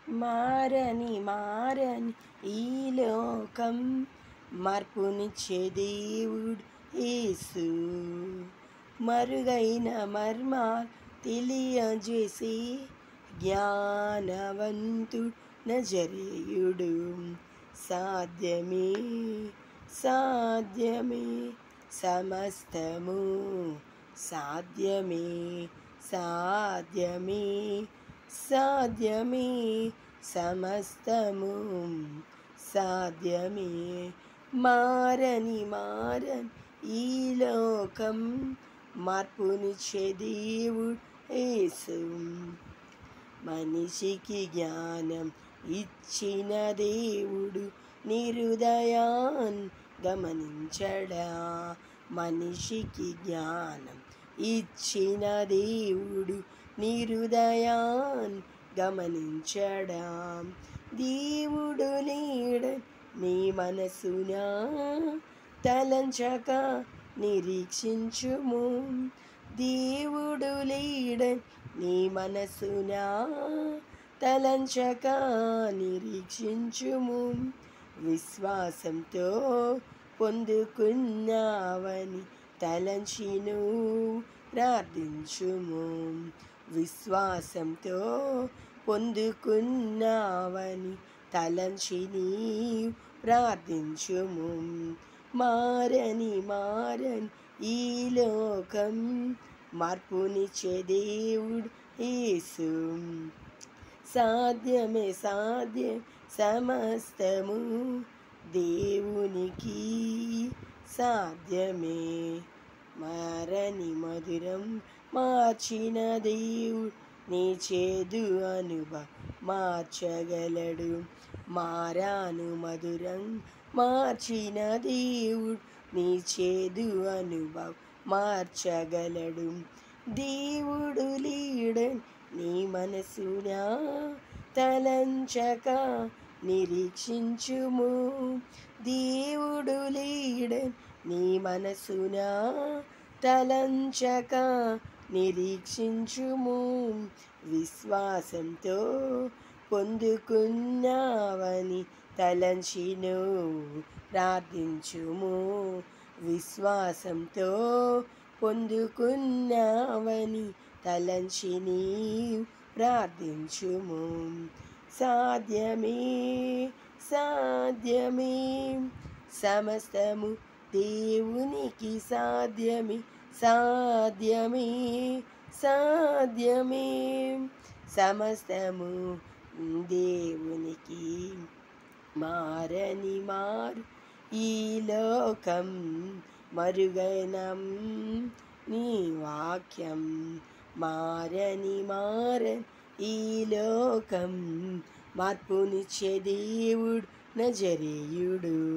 మారని మారని ఈ లోకం, మార్పునిచ్చే దేవుడు యేసు. మరుగైన మర్మాలు తెలియజేసి జ్ఞానవంతుడు నజరేయుడు. సాధ్యమే సాధ్యమే సమస్తము, సాధ్యమే సాధ్యమే సాధ్యమే సమస్తము, సాధ్యమే. మారని మారని ఈ లోకం, మార్పునిచ్చే దేవుడు యేసు. మనిషికి జ్ఞానం ఇచ్చిన దేవుడు నీ హృదయాన్ని గమనించడా. మనిషికి జ్ఞానం ఇచ్చిన దేవుడు నీ హృదయాన్ని గమనించడా. దేవుడు లేడని నీ మనసునా తలంచక నిరీక్షించుము. దేవుడు లేడని నీ మనసునా తలంచక నిరీక్షించుము. విశ్వాసంతో పొందుకున్నావని తలంచిను ప్రార్థించుము. విశ్వాసంతో పొందుకున్నావని తలంచి నీవు ప్రార్థించుము. మారని మారని ఈ లోకం, మార్పునిచ్చే దేవుడు యేసు. సాధ్యమే సాధ్యం సమస్తము, దేవునికి సాధ్యమే. మారని మధురం మార్చిన దేవుడు నీ చేదు అనుభవం మార్చగలడు. మారాను మధురం మార్చిన దేవుడు నీ చేదు అనుభవం మార్చగలడు. దేవుడు లేడని నీ మనసునా తలంచక నిరీక్షించుము. దేవుడు లేడని నీ మనసునా తలంచక నిరీక్షించుము. విశ్వాసంతో పొందుకున్నావని తలంచిను ప్రార్థించుము. విశ్వాసంతో పొందుకున్నావని తలంచి నీవు ప్రార్థించుము. సాధ్యమే సాధ్యమే సమస్తము, దేవునికి సాధ్యమే సాధ్యమే సాధ్యమే సమస్తము, దేవునికి. మారని మారు ఈ లోకం, మరుగైనం నీ వాక్యం. మారని మారని ఈ లోకం, మార్పునిచ్చే దేవుడు నజరేయుడు.